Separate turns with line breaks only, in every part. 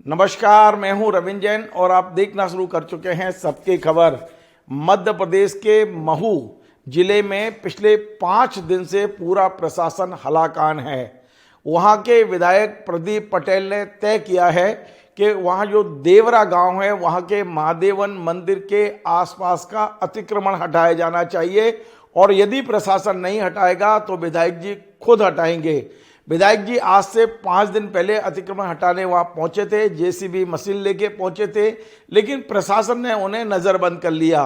नमस्कार, मैं हूं रविंद्र जैन और आप देखना शुरू कर चुके हैं सबकी खबर। मध्य प्रदेश के महू जिले में पिछले 5 दिन से पूरा प्रशासन हलाकान है। वहां के विधायक प्रदीप पटेल ने तय किया है कि वहां जो देवरा गांव है वहां के महादेवन मंदिर के आसपास का अतिक्रमण हटाया जाना चाहिए और यदि प्रशासन नहीं हटाएगा तो विधायक जी खुद हटाएंगे। विधायक जी आज से 5 दिन पहले अतिक्रमण हटाने वहां पहुंचे थे, जेसीबी मशीन लेके पहुंचे थे, लेकिन प्रशासन ने उन्हें नजरबंद कर लिया।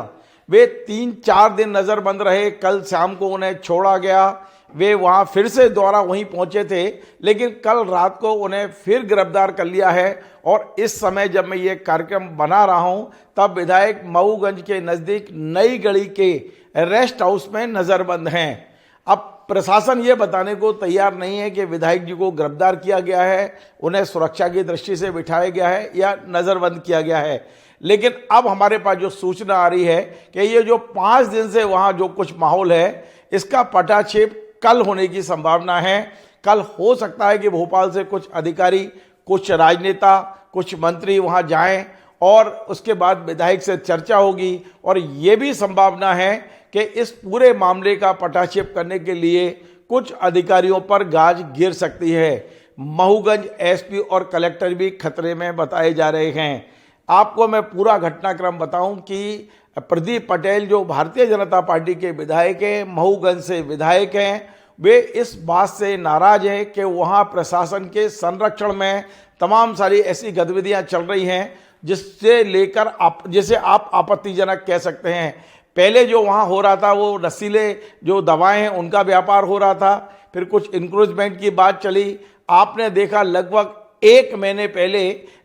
वे 3-4 दिन नजरबंद रहे। कल शाम को उन्हें छोड़ा गया। वे वहां फिर से दोबारा वहीं पहुंचे थे, लेकिन कल रात को उन्हें फिर गिरफ्तार कर लिया है। और इस समय जब मैं ये कार्यक्रम बना रहा हूं तब विधायक मऊगंज के नजदीक नई गली के रेस्ट हाउस में नजरबंद हैं। अब प्रशासन ये बताने को तैयार नहीं है कि विधायक जी को गिरफ्तार किया गया है, उन्हें सुरक्षा की दृष्टि से बिठाया गया है या नजरबंद किया गया है। लेकिन अब हमारे पास जो सूचना आ रही है कि ये जो 5 दिन से वहां जो कुछ माहौल है इसका पटाक्षेप कल होने की संभावना है। कल हो सकता है कि भोपाल से कुछ अधिकारी, कुछ राजनेता, कुछ मंत्री वहां जाएं और उसके बाद विधायक से चर्चा होगी और ये भी संभावना है कि इस पूरे मामले का पटाक्षेप करने के लिए कुछ अधिकारियों पर गाज गिर सकती है। महूगंज एसपी और कलेक्टर भी खतरे में बताए जा रहे हैं। आपको मैं पूरा घटनाक्रम बताऊं कि प्रदीप पटेल जो भारतीय जनता पार्टी के विधायक हैं, महूगंज से विधायक हैं, वे इस बात से नाराज हैं कि वहां प्रशासन के संरक्षण में तमाम सारी ऐसी गतिविधियां चल रही हैं जिसे आप आपत्तिजनक कह सकते हैं। पहले जो वहाँ हो रहा था वो नशीले जो दवाएं हैं उनका व्यापार हो रहा था, फिर कुछ इंक्रोचमेंट की बात चली। आपने देखा लगभग 1 महीने पहले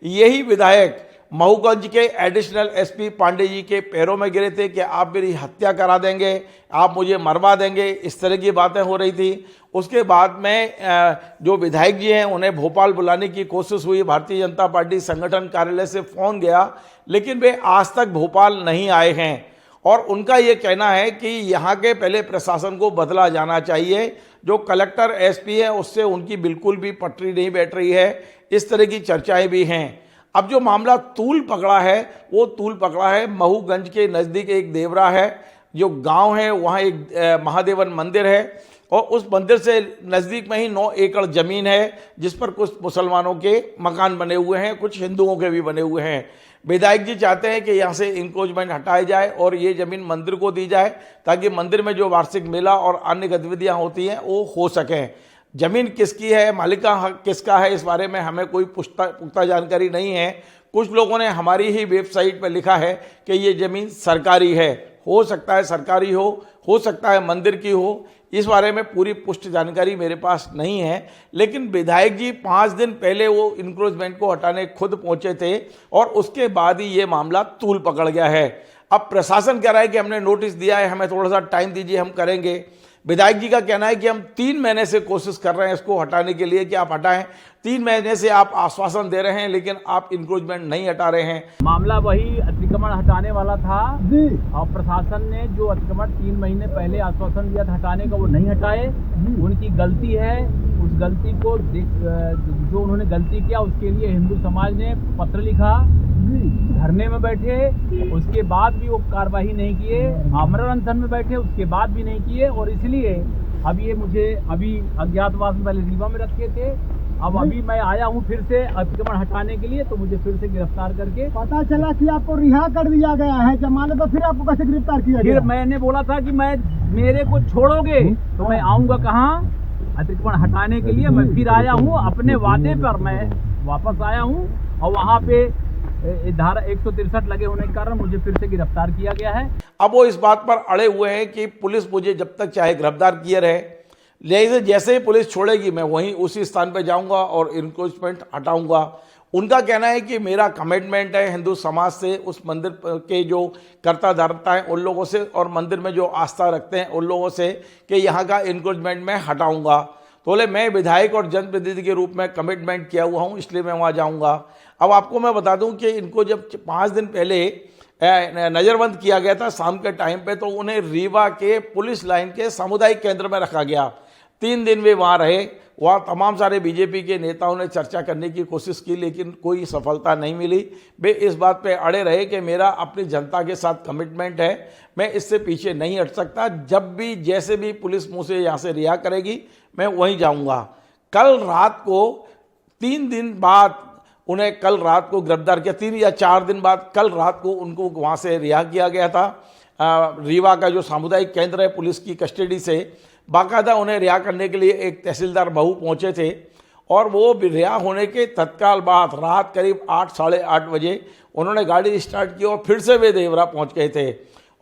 यही विधायक महूगंज के एडिशनल एसपी पांडे जी के पैरों में गिरे थे कि आप मेरी हत्या करा देंगे, आप मुझे मरवा देंगे, इस तरह की बातें हो रही थी। उसके बाद में जो विधायक जी हैं उन्हें भोपाल बुलाने की कोशिश हुई, भारतीय जनता पार्टी संगठन कार्यालय से फ़ोन गया, लेकिन वे आज तक भोपाल नहीं आए हैं। और उनका ये कहना है कि यहाँ के पहले प्रशासन को बदला जाना चाहिए। जो कलेक्टर एसपी है उससे उनकी बिल्कुल भी पटरी नहीं बैठ रही है। इस तरह की चर्चाएं भी हैं। अब जो मामला तूल पकड़ा है वो तूल पकड़ा है महूगंज के नज़दीक एक देवरा है, जो गांव है वहाँ एक महादेवन मंदिर है और उस मंदिर से नज़दीक में ही 9 एकड़ ज़मीन है जिस पर कुछ मुसलमानों के मकान बने हुए हैं, कुछ हिंदुओं के भी बने हुए हैं। विधायक जी चाहते हैं कि यहाँ से इंक्रोचमेंट हटाया जाए और ये ज़मीन मंदिर को दी जाए ताकि मंदिर में जो वार्षिक मेला और अन्य गतिविधियाँ होती हैं वो हो सकें। ज़मीन किसकी है, मालिका हक किसका है, इस बारे में हमें कोई पुख्ता जानकारी नहीं है। कुछ लोगों ने हमारी ही वेबसाइट पर लिखा है कि ये ज़मीन सरकारी है। हो सकता है सरकारी हो सकता है मंदिर की हो, इस बारे में पूरी पुष्ट जानकारी मेरे पास नहीं है। लेकिन विधायक जी 5 दिन पहले वो इंक्रोचमेंट को हटाने खुद पहुंचे थे और उसके बाद ही ये मामला तूल पकड़ गया है। अब प्रशासन कह रहा है कि हमने नोटिस दिया है, हमें थोड़ा सा टाइम दीजिए, हम करेंगे। विधायक जी का कहना है कि हम 3 महीने से कोशिश कर रहे हैं इसको हटाने के लिए कि आप हटाएं। 3 महीने से आप आश्वासन दे रहे हैं लेकिन आप इंक्रोचमेंट नहीं हटा रहे हैं।
मामला वही अतिक्रमण हटाने वाला था और प्रशासन ने जो अतिक्रमण 3 महीने पहले आश्वासन दिया था हटाने का वो नहीं हटाए। उनकी गलती है। उस गलती को जो उन्होंने गलती किया उसके लिए हिंदू समाज ने पत्र लिखा, धरने में बैठे, उसके बाद भी वो कार्रवाई नहीं किए, आमरण अनशन में बैठे, उसके बाद भी नहीं किए। और इसलिए अब ये मुझे अभी अज्ञातवास में पहले रीवा में रखे थे, अब अभी मैं आया हूँ फिर से अतिक्रमण हटाने के लिए, तो मुझे फिर से गिरफ्तार करके
पता चला कि आपको रिहा कर दिया गया है जमानत, तो फिर आपको कैसे गिरफ्तार किया गया?
फिर मैंने बोला था कि मेरे को छोड़ोगे तो मैं आऊँगा कहाँ अतिक्रमण हटाने के लिए। मैं फिर आया हूँ, अपने वादे पर मैं वापस आया हूँ और वहाँ पे धारा 163 लगे होने के कारण मुझे फिर से गिरफ्तार किया गया है।
अब वो इस बात पर अड़े हुए हैं कि पुलिस मुझे जब तक चाहे गिरफ्तार किए रहे, जैसे ही पुलिस छोड़ेगी मैं वहीं उसी स्थान पर जाऊंगा और इंक्रोचमेंट हटाऊंगा। उनका कहना है कि मेरा कमिटमेंट है हिंदू समाज से, उस मंदिर के जो कर्ता धर्ता हैं उन लोगों से और मंदिर में जो आस्था रखते हैं उन लोगों से कि यहाँ का इंक्रोचमेंट मैं हटाऊंगा। तो बोले मैं विधायक और जनप्रतिनिधि के रूप में कमिटमेंट किया हुआ हूँ, इसलिए मैं वहाँ जाऊँगा। अब आपको मैं बता दूँ कि इनको जब 5 दिन पहले नज़रबंद किया गया था शाम के टाइम पे, तो उन्हें रीवा के पुलिस लाइन के सामुदायिक केंद्र में रखा गया। 3 दिन वे वहाँ रहे। वहाँ तमाम सारे बीजेपी के नेताओं ने चर्चा करने की कोशिश की, लेकिन कोई सफलता नहीं मिली। वे इस बात पे अड़े रहे कि मेरा अपनी जनता के साथ कमिटमेंट है, मैं इससे पीछे नहीं हट सकता। जब भी जैसे भी पुलिस मुझे यहाँ से रिहा करेगी मैं वहीं जाऊँगा। कल रात को 3 दिन बाद उन्हें कल रात को गिरफ्तार किया। 3 या 4 दिन बाद कल रात को उनको वहाँ से रिहा किया गया था। रीवा का जो सामुदायिक केंद्र है, पुलिस की कस्टडी से बाकायदा उन्हें रिहा करने के लिए एक तहसीलदार बहू पहुँचे थे और वो रिहा होने के तत्काल बाद रात करीब 8 साढ़े 8 बजे उन्होंने गाड़ी स्टार्ट की और फिर से वे देवरा पहुँच गए थे।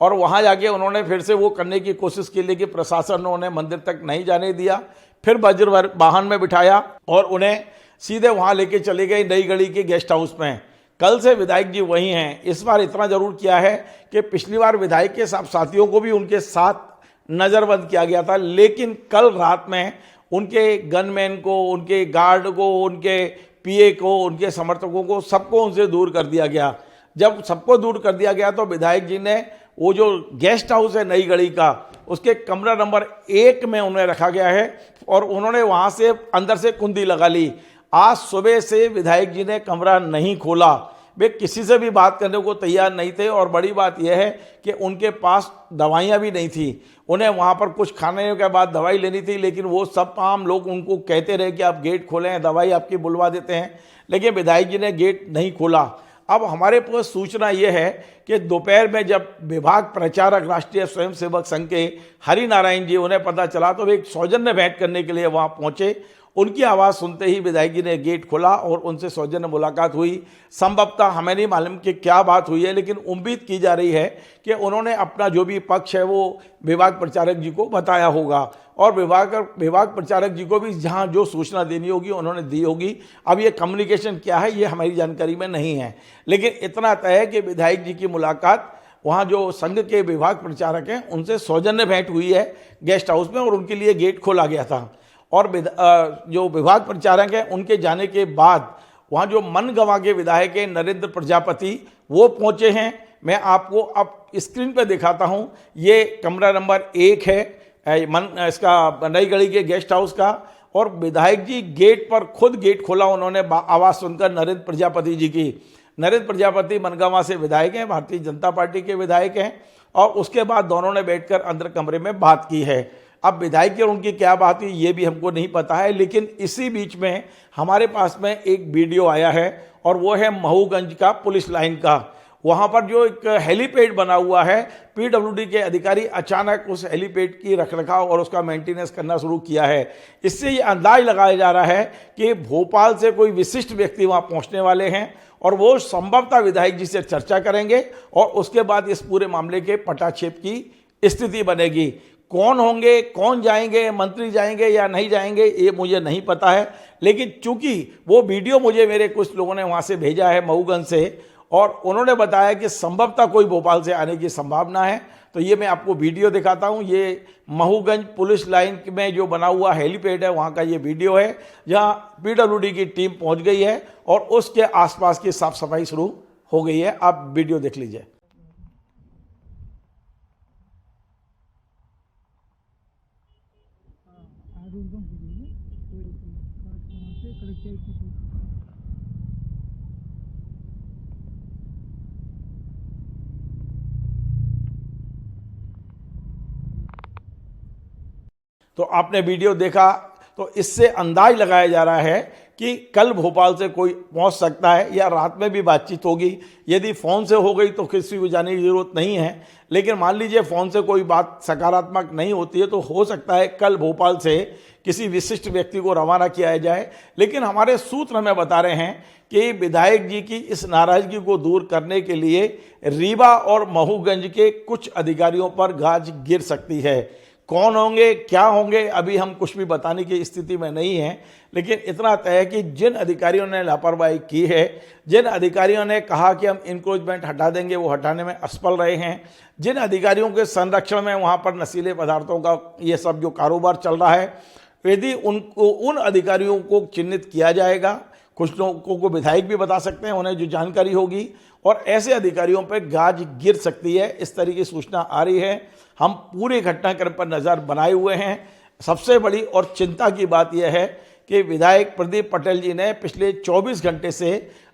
और वहाँ जाके उन्होंने फिर से वो करने की कोशिश की, लेकिन प्रशासन ने उन्हें मंदिर तक नहीं जाने दिया। फिर वज्र वाहन में बिठाया और उन्हें सीधे वहाँ लेके चले गए नई गली के गेस्ट हाउस में। कल से विधायक जी वहीं हैं। इस बार इतना जरूर किया है कि पिछली बार विधायक के साथियों को भी उनके साथ नज़रबंद किया गया था, लेकिन कल रात में उनके गनमैन को, उनके गार्ड को, उनके पीए को, उनके समर्थकों को, सबको उनसे दूर कर दिया गया। जब सबको दूर कर दिया गया तो विधायक जी ने वो जो गेस्ट हाउस है नई गली का, उसके कमरा नंबर 1 में उन्हें रखा गया है और उन्होंने वहाँ से अंदर से कुंडी लगा ली। आज सुबह से विधायक जी ने कमरा नहीं खोला। वे किसी से भी बात करने को तैयार नहीं थे और बड़ी बात यह है कि उनके पास दवाइयाँ भी नहीं थी। उन्हें वहाँ पर कुछ खाने के बाद दवाई लेनी थी, लेकिन वो सब तमाम लोग उनको कहते रहे कि आप गेट खोलें, दवाई आपकी बुलवा देते हैं, लेकिन विधायक जी ने गेट नहीं खोला। अब हमारे पास सूचना यह है कि दोपहर में जब विभाग प्रचारक राष्ट्रीय स्वयंसेवक संघ के हरि नारायण जी, उन्हें पता चला तो वे एक सौजन्य भेंट करने के लिए वहाँ पहुँचे। उनकी आवाज़ सुनते ही विधायक जी ने गेट खोला और उनसे सौजन्य मुलाकात हुई। संभवतः हमें नहीं मालूम कि क्या बात हुई है, लेकिन उम्मीद की जा रही है कि उन्होंने अपना जो भी पक्ष है वो विभाग प्रचारक जी को बताया होगा और विभाग प्रचारक जी को भी जहां जो सूचना देनी होगी उन्होंने दी होगी। अब ये कम्युनिकेशन क्या है ये हमारी जानकारी में नहीं है, लेकिन इतना तय है कि विधायक जी की मुलाकात वहाँ जो संघ के विभाग प्रचारक हैं उनसे सौजन्य भेंट हुई है गेस्ट हाउस में और उनके लिए गेट खोला गया था। और जो विभाग प्रचारक हैं उनके जाने के बाद वहाँ जो मनगवा के विधायक हैं नरेंद्र प्रजापति वो पहुँचे हैं। मैं आपको अब स्क्रीन पर दिखाता हूँ। ये कमरा नंबर 1 है इसका नई गली के गेस्ट हाउस का और विधायक जी गेट पर खुद गेट खोला उन्होंने आवाज़ सुनकर नरेंद्र प्रजापति जी की। नरेंद्र प्रजापति मनगवा से विधायक हैं, भारतीय जनता पार्टी के विधायक हैं और उसके बाद दोनों ने बैठकर अंदर कमरे में बात की है। अब विधायक की और उनकी क्या बात हुई ये भी हमको नहीं पता है, लेकिन इसी बीच में हमारे पास में एक वीडियो आया है और वो है महूगंज का पुलिस लाइन का। वहाँ पर जो एक हेलीपैड बना हुआ है, पीडब्ल्यूडी के अधिकारी अचानक उस हेलीपैड की रखरखाव और उसका मेंटेनेंस करना शुरू किया है। इससे ये अंदाज लगाया जा रहा है कि भोपाल से कोई विशिष्ट व्यक्ति वहाँ पहुँचने वाले हैं और वो संभवतः विधायक जी से चर्चा करेंगे और उसके बाद इस पूरे मामले के पटाक्षेप की स्थिति बनेगी। कौन होंगे, कौन जाएंगे, मंत्री जाएंगे या नहीं जाएंगे ये मुझे नहीं पता है, लेकिन चूंकि वो वीडियो मुझे मेरे कुछ लोगों ने वहाँ से भेजा है महूगंज से और उन्होंने बताया कि संभवतः कोई भोपाल से आने की संभावना है, तो ये मैं आपको वीडियो दिखाता हूँ। ये महूगंज पुलिस लाइन में जो बना हुआ हेलीपैड है वहाँ का ये वीडियो है, जहाँ पीडब्ल्यूडी की टीम पहुँच गई है और उसके आसपास की साफ सफाई शुरू हो गई है। आप वीडियो देख लीजिए। तो आपने वीडियो देखा तो इससे अंदाज लगाया जा रहा है कि कल भोपाल से कोई पहुंच सकता है या रात में भी बातचीत होगी। यदि फ़ोन से हो गई तो किसी को जाने की ज़रूरत नहीं है, लेकिन मान लीजिए फ़ोन से कोई बात सकारात्मक नहीं होती है तो हो सकता है कल भोपाल से किसी विशिष्ट व्यक्ति को रवाना किया जाए। लेकिन हमारे सूत्र हमें बता रहे हैं कि विधायक जी की इस नाराज़गी को दूर करने के लिए रीवा और महूगंज के कुछ अधिकारियों पर गाज गिर सकती है। कौन होंगे, क्या होंगे, अभी हम कुछ भी बताने की स्थिति में नहीं हैं, लेकिन इतना तय है कि जिन अधिकारियों ने लापरवाही की है, जिन अधिकारियों ने कहा कि हम इंक्रोचमेंट हटा देंगे, वो हटाने में असफल रहे हैं, जिन अधिकारियों के संरक्षण में वहाँ पर नशीले पदार्थों का ये सब जो कारोबार चल रहा है, यदि उन अधिकारियों को चिन्हित किया जाएगा, कुछ लोगों को विधायक भी बता सकते हैं उन्हें जो जानकारी होगी, और ऐसे अधिकारियों पर गाज गिर सकती है, इस तरह की सूचना आ रही है। हम पूरे घटनाक्रम पर नज़र बनाए हुए हैं। सबसे बड़ी और चिंता की बात यह है कि विधायक प्रदीप पटेल जी ने पिछले 24 घंटे से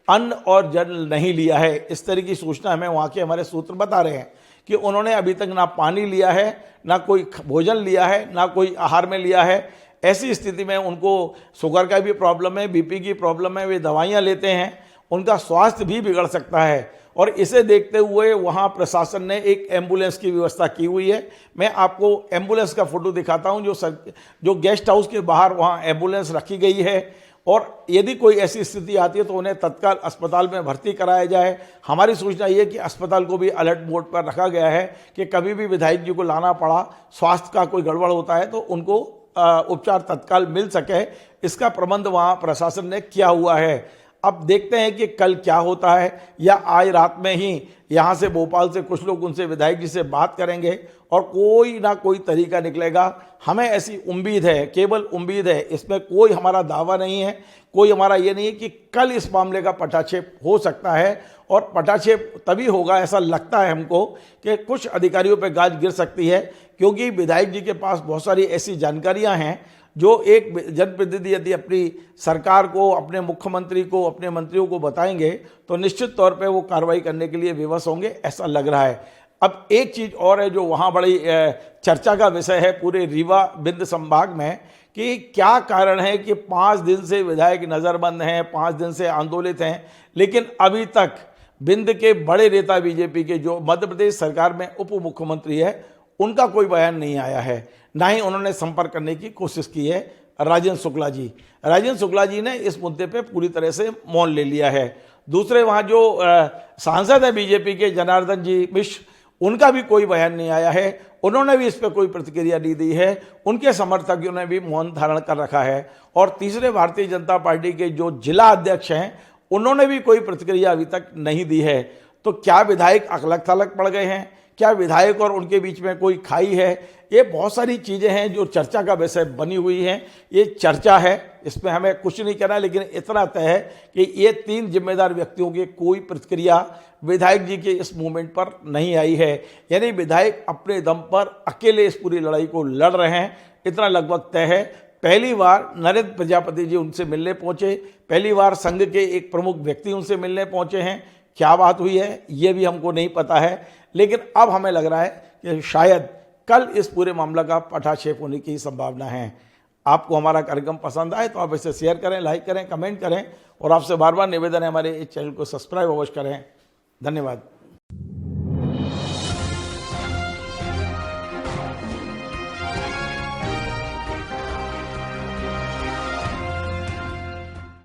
अन्न और जल नहीं लिया है। इस तरह की सूचना हमें वहाँ के हमारे सूत्र बता रहे हैं कि उन्होंने अभी तक ना पानी लिया है, ना कोई भोजन लिया है, ना कोई आहार में लिया है। ऐसी स्थिति में उनको शुगर का भी प्रॉब्लम है, बीपी की प्रॉब्लम है, वे दवाइयाँ लेते हैं, उनका स्वास्थ्य भी बिगड़ सकता है। और इसे देखते हुए वहाँ प्रशासन ने एक एम्बुलेंस की व्यवस्था की हुई है। मैं आपको एम्बुलेंस का फोटो दिखाता हूँ, जो गेस्ट हाउस के बाहर वहाँ एम्बुलेंस रखी गई है। और यदि कोई ऐसी स्थिति आती है तो उन्हें तत्काल अस्पताल में भर्ती कराया जाए। हमारी सूचना ये है कि अस्पताल को भी अलर्ट मोड पर रखा गया है कि कभी भी विधायक जी को लाना पड़ा, स्वास्थ्य का कोई गड़बड़ होता है तो उनको उपचार तत्काल मिल सके, इसका प्रबंध वहाँ प्रशासन ने किया हुआ है। अब देखते हैं कि कल क्या होता है, या आज रात में ही यहाँ से भोपाल से कुछ लोग उनसे विधायक जी से बात करेंगे और कोई ना कोई तरीका निकलेगा। हमें ऐसी उम्मीद है, केवल उम्मीद है, इसमें कोई हमारा दावा नहीं है, कोई हमारा ये नहीं है कि कल इस मामले का पटाक्षेप हो सकता है। और पटाक्षेप तभी होगा, ऐसा लगता है हमको, कि कुछ अधिकारियों पर गाज गिर सकती है, क्योंकि विधायक जी के पास बहुत सारी ऐसी जानकारियाँ हैं जो एक जनप्रतिनिधि यदि अपनी सरकार को, अपने मुख्यमंत्री को, अपने मंत्रियों को बताएंगे तो निश्चित तौर पे वो कार्रवाई करने के लिए विवश होंगे, ऐसा लग रहा है। अब एक चीज़ और है जो वहाँ बड़ी चर्चा का विषय है पूरे रीवा बिंद संभाग में, कि क्या कारण है कि 5 दिन से विधायक नज़रबंद हैं, 5 दिन से आंदोलित हैं, लेकिन अभी तक बिंद के बड़े नेता बीजेपी के जो मध्य प्रदेश सरकार में उप मुख्यमंत्री है, उनका कोई बयान नहीं आया है, ना ही उन्होंने संपर्क करने की कोशिश की है। राजेंद्र शुक्ला जी ने इस मुद्दे पे पूरी तरह से मौन ले लिया है। दूसरे वहाँ जो सांसद है बीजेपी के जनार्दन जी मिश्र, उनका भी कोई बयान नहीं आया है, उन्होंने भी इस पर कोई प्रतिक्रिया नहीं दी है। उनके समर्थकों ने भी मौन धारण कर रखा है। और तीसरे भारतीय जनता पार्टी के जो जिला अध्यक्ष हैं, उन्होंने भी कोई प्रतिक्रिया अभी तक नहीं दी है। तो क्या विधायक अलग थलग पड़ गए हैं? क्या विधायक और उनके बीच में कोई खाई है? ये बहुत सारी चीज़ें हैं जो चर्चा का विषय बनी हुई हैं। ये चर्चा है, इसमें हमें कुछ नहीं करना, लेकिन इतना तय है कि ये 3 जिम्मेदार व्यक्तियों की कोई प्रतिक्रिया विधायक जी के इस मूवमेंट पर नहीं आई है। यानी विधायक अपने दम पर अकेले इस पूरी लड़ाई को लड़ रहे हैं, इतना लगभग तय है। पहली बार नरेंद्र प्रजापति जी उनसे मिलने पहुंचे, पहली बार संघ के एक प्रमुख व्यक्ति उनसे मिलने पहुंचे हैं। क्या बात हुई है ये भी हमको नहीं पता है, लेकिन अब हमें लग रहा है कि शायद कल इस पूरे मामला का पटाक्षेप होने की संभावना है। आपको हमारा कार्यक्रम पसंद आए तो आप इसे शेयर करें, लाइक करें, कमेंट करें, और आपसे बार बार निवेदन है हमारे इस चैनल को सब्सक्राइब अवश्य करें। धन्यवाद।